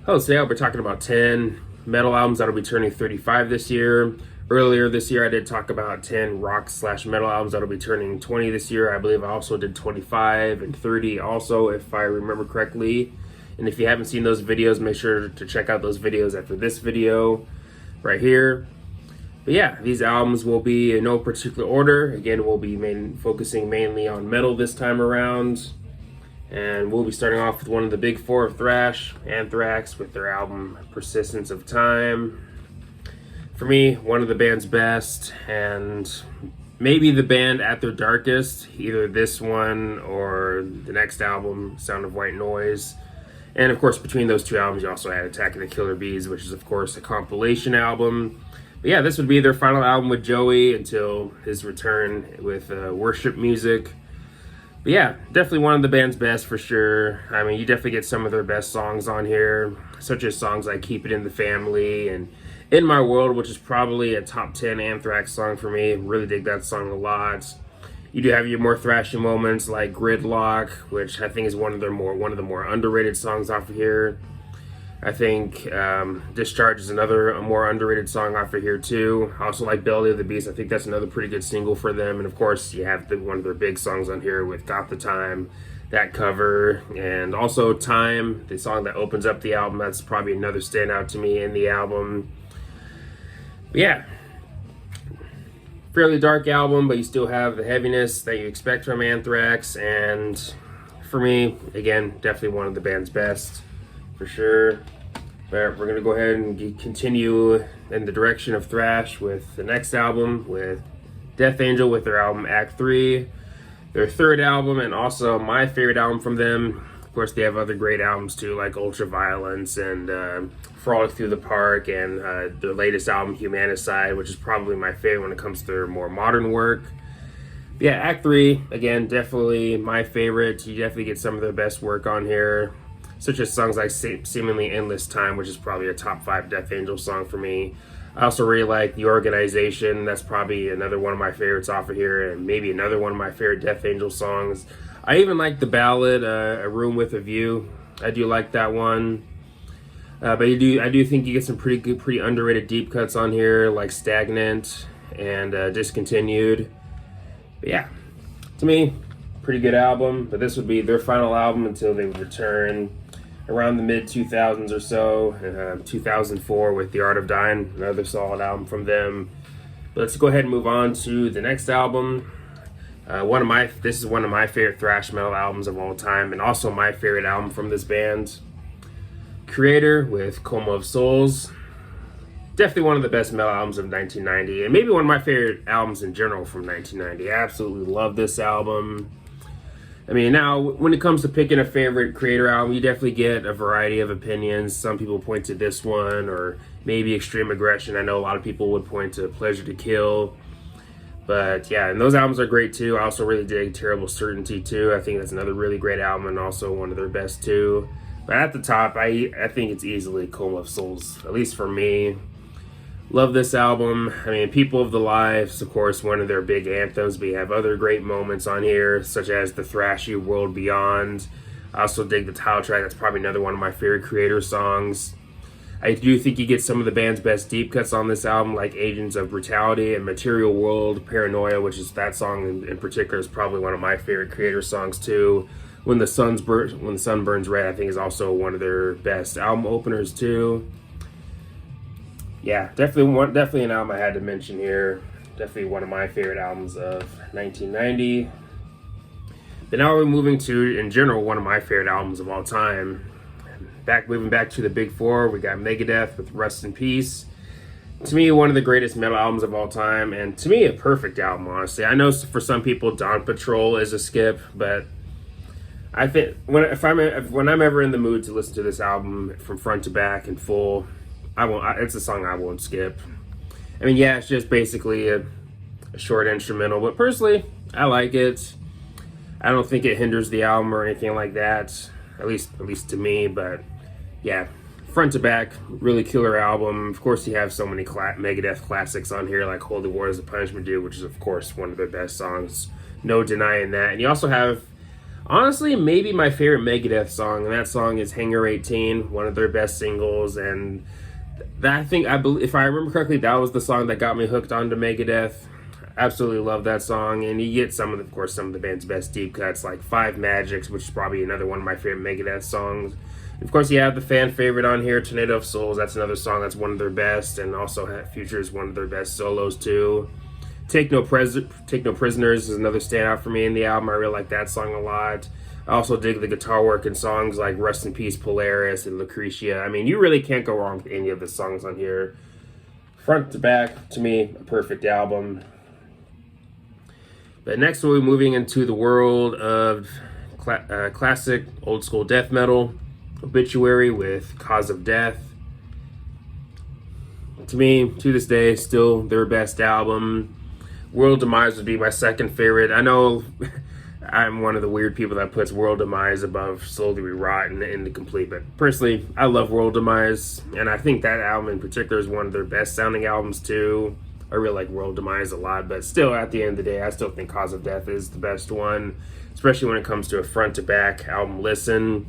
Hello, today I'll be talking about 10 metal albums that'll be turning 35 this year. Earlier this year, I did talk about 10 rock/metal albums that'll be turning 20 this year. I believe I also did 25 and 30 also, if I remember correctly. And if you haven't seen those videos, make sure to check out those videos after this video right here. But yeah, these albums will be in no particular order. Again, we'll be focusing mainly on metal this time around. And we'll be starting off with one of the big four of thrash, Anthrax, with their album Persistence of Time. For me, one of the band's best, and maybe the band at their darkest, either this one or the next album, Sound of White Noise. And of course, between those two albums, you also had Attack of the Killer Bees, which is of course a compilation album. But yeah, this would be their final album with Joey until his return with worship music. But yeah, definitely one of the band's best for sure. I mean, you definitely get some of their best songs on here, such as songs like Keep It in the Family and In My World, which is probably a top 10 Anthrax song for me. Really dig that song a lot. You do have your more thrashy moments like Gridlock, which I think is one of the more underrated songs off of here. I think Discharge is a more underrated song off of here too. I also like Belly of the Beast. I think that's another pretty good single for them. And of course, you have one of their big songs on here with Got the Time, that cover, and also Time, the song that opens up the album. That's probably another standout to me in the album. But yeah, fairly dark album, but you still have the heaviness that you expect from Anthrax. And for me, again, definitely one of the band's best. For sure. But we're going to go ahead and continue in the direction of thrash with the next album, with Death Angel with their album Act 3, their third album, and also my favorite album from them. Of course, they have other great albums too, like Ultraviolence and Frolic Through the Park, and their latest album, Humanicide, which is probably my favorite when it comes to their more modern work. But yeah, Act 3, again, definitely my favorite. You definitely get some of their best work on here, such as songs like Seemingly Endless Time, which is probably a top 5 Death Angel song for me. I also really like The Organization. That's probably another one of my favorites off of here, and maybe another one of my favorite Death Angel songs. I even like the ballad, A Room with a View. I do like that one. But I do think you get some pretty underrated deep cuts on here, like Stagnant and Discontinued. But yeah, to me, pretty good album. But this would be their final album until they would return around the mid-2000s or so, 2004 with The Art of Dying, another solid album from them. But let's go ahead and move on to the next album. This is one of my favorite thrash metal albums of all time, and also my favorite album from this band, Creator with Coma of Souls. Definitely one of the best metal albums of 1990, and maybe one of my favorite albums in general from 1990. I absolutely love this album. I mean, now, when it comes to picking a favorite Creator album, you definitely get a variety of opinions. Some people point to this one, or maybe Extreme Aggression. I know a lot of people would point to Pleasure to Kill. But yeah, and those albums are great too. I also really dig Terrible Certainty too. I think that's another really great album, and also one of their best too. But at the top, I think it's easily Coma of Souls, at least for me. Love this album. I mean, People of the Lives, of course, one of their big anthems, but you have other great moments on here, such as the thrashy World Beyond. I also dig the title track. That's probably another one of my favorite Creator songs. I do think you get some of the band's best deep cuts on this album, like Agents of Brutality and Material World, Paranoia, which is that song in particular is probably one of my favorite Creator songs too. When the Sun Burns Red, I think, is also one of their best album openers too. Yeah, definitely an album I had to mention here. Definitely one of my favorite albums of 1990. But now we're moving to, in general, one of my favorite albums of all time. Moving back to the big four, we got Megadeth with Rust in Peace. To me, one of the greatest metal albums of all time, and to me, a perfect album, honestly. I know for some people, Dawn Patrol is a skip, but I think when I'm ever in the mood to listen to this album from front to back in full, it's a song I won't skip. I mean, yeah, it's just basically a short instrumental, but personally, I like it. I don't think it hinders the album or anything like that, at least to me. But yeah, front to back, really killer album. Of course, you have so many Megadeth classics on here, like Holy War is a Punishment Due, which is of course one of their best songs, no denying that. And you also have Honestly, maybe my favorite Megadeth song, and that song is Hangar 18, one of their best singles, and that if I remember correctly, that was the song that got me hooked onto Megadeth. Absolutely love that song, and you get some of the band's best deep cuts, like Five Magics, which is probably another one of my favorite Megadeth songs. Of course, you have the fan favorite on here, Tornado of Souls. That's another song that's one of their best, and also features one of their best solos too. Take No Prisoners is another standout for me in the album. I really like that song a lot. I also dig the guitar work in songs like Rest in Peace, Polaris, and Lucretia. I mean, you really can't go wrong with any of the songs on here. Front to back, to me, a perfect album. But next we'll be moving into the world of classic old school death metal. Obituary with Cause of Death. To me, to this day, still their best album. World Demise would be my second favorite. I know I'm one of the weird people that puts World Demise above Slowly We Rot and Incomplete, but personally, I love World Demise, and I think that album in particular is one of their best sounding albums too. I really like World Demise a lot, but still, at the end of the day, I still think Cause of Death is the best one, especially when it comes to a front-to-back album listen.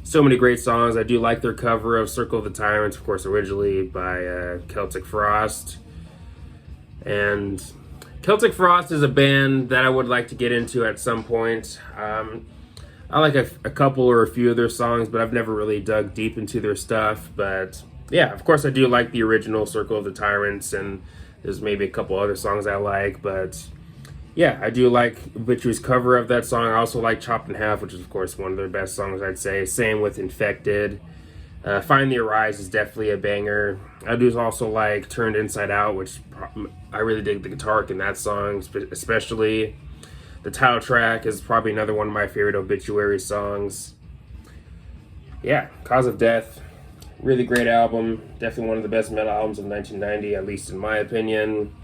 So many great songs. I do like their cover of Circle of the Tyrants, of course, originally by Celtic Frost. And Celtic Frost is a band that I would like to get into at some point. I like a couple or a few of their songs, but I've never really dug deep into their stuff. But yeah, of course, I do like the original Circle of the Tyrants, and there's maybe a couple other songs I like. But yeah, I do like Obituary's cover of that song. I also like Chopped in Half, which is, of course, one of their best songs, I'd say. Same with Infected. Find the Arise is definitely a banger. I do also like Turned Inside Out, which I really dig the guitar work in that song, especially. The title track is probably another one of my favorite Obituary songs. Yeah, Cause of Death, really great album. Definitely one of the best metal albums of 1990, at least in my opinion.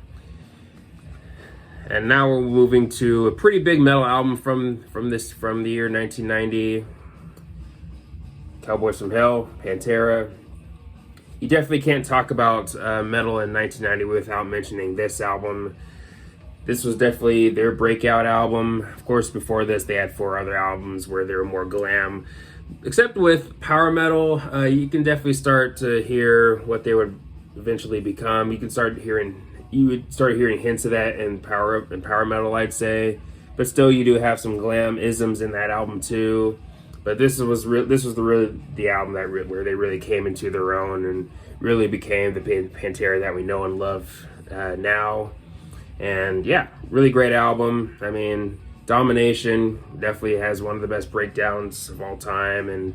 And now we're moving to a pretty big metal album from the year 1990. Cowboys from Hell, Pantera. You definitely can't talk about metal in 1990 without mentioning this album. This was definitely their breakout album. Of course, before this, they had 4 other albums where they were more glam. Except with power metal, you can definitely start to hear what they would eventually become. You would start hearing hints of that in power metal, I'd say. But still, you do have some glam isms in that album too. But this was the album where they really came into their own and really became the Pantera that we know and love now. And yeah, really great album. I mean, Domination definitely has one of the best breakdowns of all time, and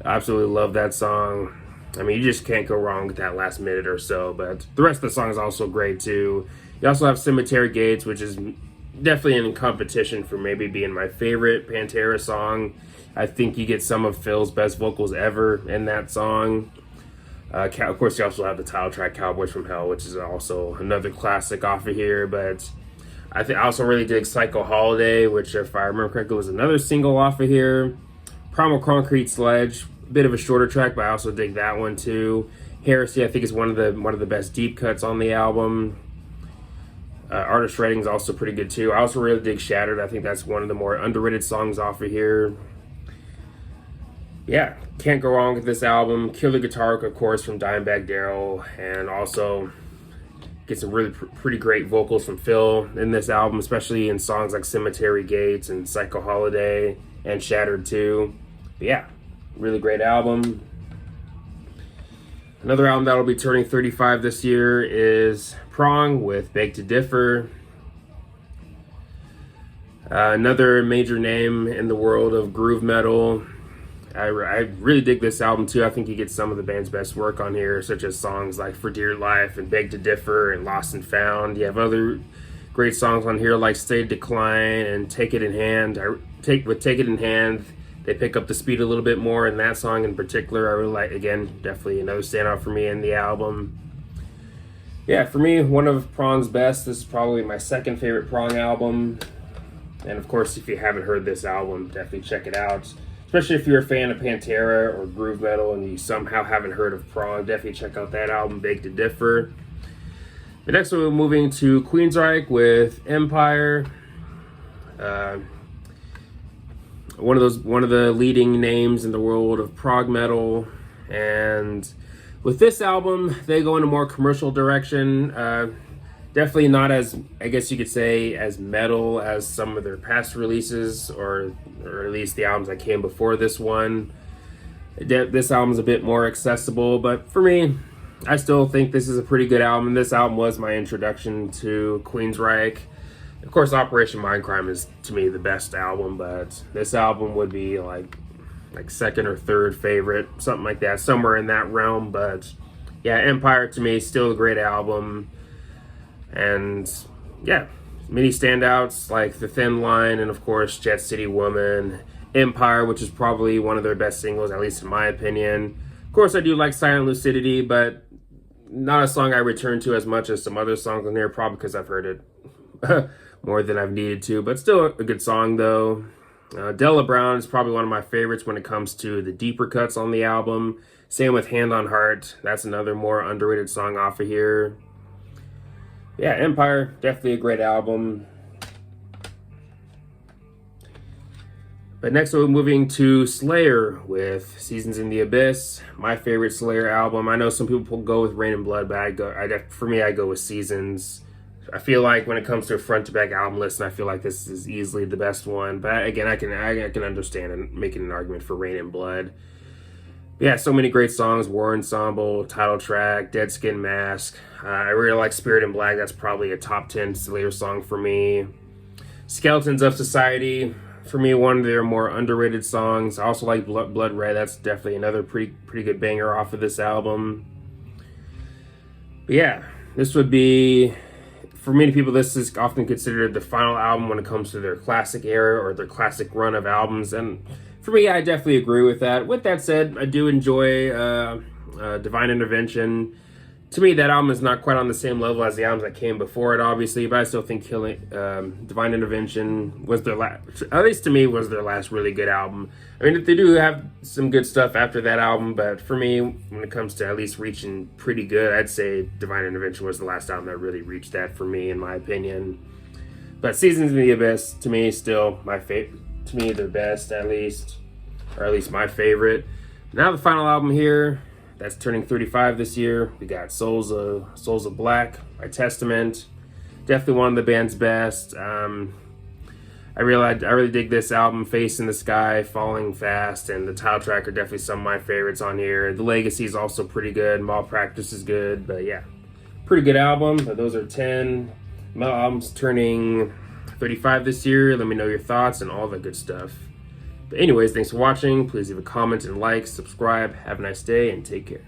I absolutely love that song. I mean, you just can't go wrong with that last minute or so, but the rest of the song is also great too. You also have Cemetery Gates, which is definitely in competition for maybe being my favorite Pantera song. I think you get some of Phil's best vocals ever in that song. Of course, you also have the title track, Cowboys from Hell, which is also another classic off of here. But I also really dig Psycho Holiday, which, if I remember correctly, was another single off of here. Primal Concrete Sledge, a bit of a shorter track, but I also dig that one too. Heresy, I think, is one of the best deep cuts on the album. Artist Shredding is also pretty good too. I also really dig Shattered. I think that's one of the more underrated songs off of here. Yeah, can't go wrong with this album. Killer Guitar work, of course, from Dimebag Darrell, and also get some really pretty great vocals from Phil in this album, especially in songs like Cemetery Gates and Psycho Holiday and Shattered too. But yeah, really great album. Another album that'll be turning 35 this year is Prong with Beg to Differ. Another major name in the world of groove metal. I really dig this album too. I think you get some of the band's best work on here, such as songs like For Dear Life and Beg to Differ and Lost and Found. You have other great songs on here like Stay Decline and Take It in Hand. Take It in Hand, they pick up the speed a little bit more in that song in particular. I really like, again, definitely another standout for me in the album. Yeah, for me, one of Prong's best. This is probably my second favorite Prong album. And of course, if you haven't heard this album, definitely check it out. Especially if you're a fan of Pantera or groove metal and you somehow haven't heard of Prong, definitely check out that album, Beg to Differ. But next we're moving to Queensryche with Empire. one of the leading names in the world of prog metal. And with this album, they go in a more commercial direction. Definitely not as, I guess you could say, as metal as some of their past releases, or at least the albums that came before this one. This album's a bit more accessible, but for me, I still think this is a pretty good album. This album was my introduction to Queensryche. Of course, Operation Mindcrime is, to me, the best album, but this album would be like second or third favorite, something like that, somewhere in that realm. But yeah, Empire to me is still a great album. And yeah, many standouts like The Thin Line and of course Jet City Woman, Empire, which is probably one of their best singles, at least in my opinion. Of course, I do like Silent Lucidity, but not a song I return to as much as some other songs on here, probably because I've heard it more than I've needed to, but still a good song though. Della Brown is probably one of my favorites when it comes to the deeper cuts on the album. Same with Hand on Heart. That's another more underrated song off of here. Yeah, Empire, definitely a great album. But next we're moving to Slayer with Seasons in the Abyss. My favorite Slayer album. I know some people go with Rain and Blood, but for me, I go with Seasons. I feel like when it comes to a front-to-back album list, and I feel like this is easily the best one. But again, I can understand and making an argument for Rain and Blood. But yeah, so many great songs. War Ensemble, title track, Dead Skin Mask. I really like Spirit in Black. That's probably a top 10 Slayer song for me. Skeletons of Society, for me, one of their more underrated songs. I also like Blood Red. That's definitely another pretty good banger off of this album. But yeah, this would be, for many people, this is often considered the final album when it comes to their classic era or their classic run of albums. And for me, I definitely agree with that. With that said, I do enjoy Divine Intervention. To me, that album is not quite on the same level as the albums that came before it, obviously, but I still think Divine Intervention was their last, at least to me, was their last really good album. I mean, they do have some good stuff after that album, but for me, when it comes to at least reaching pretty good, I'd say Divine Intervention was the last album that really reached that for me, in my opinion. But Seasons in the Abyss, to me, is still my favorite. To me, the best, at least, or at least my favorite. Now the final album here, that's turning 35 this year. We got Souls of Black by Testament. Definitely one of the band's best. I really dig this album. Face in the Sky, Falling Fast, and the title track are definitely some of my favorites on here. The Legacy is also pretty good. Malpractice is good, but yeah, pretty good album. But those are 10 metal albums turning 35 this year. Let me know your thoughts and all that good stuff. But anyways, thanks for watching. Please leave a comment and like, subscribe. Have a nice day and take care.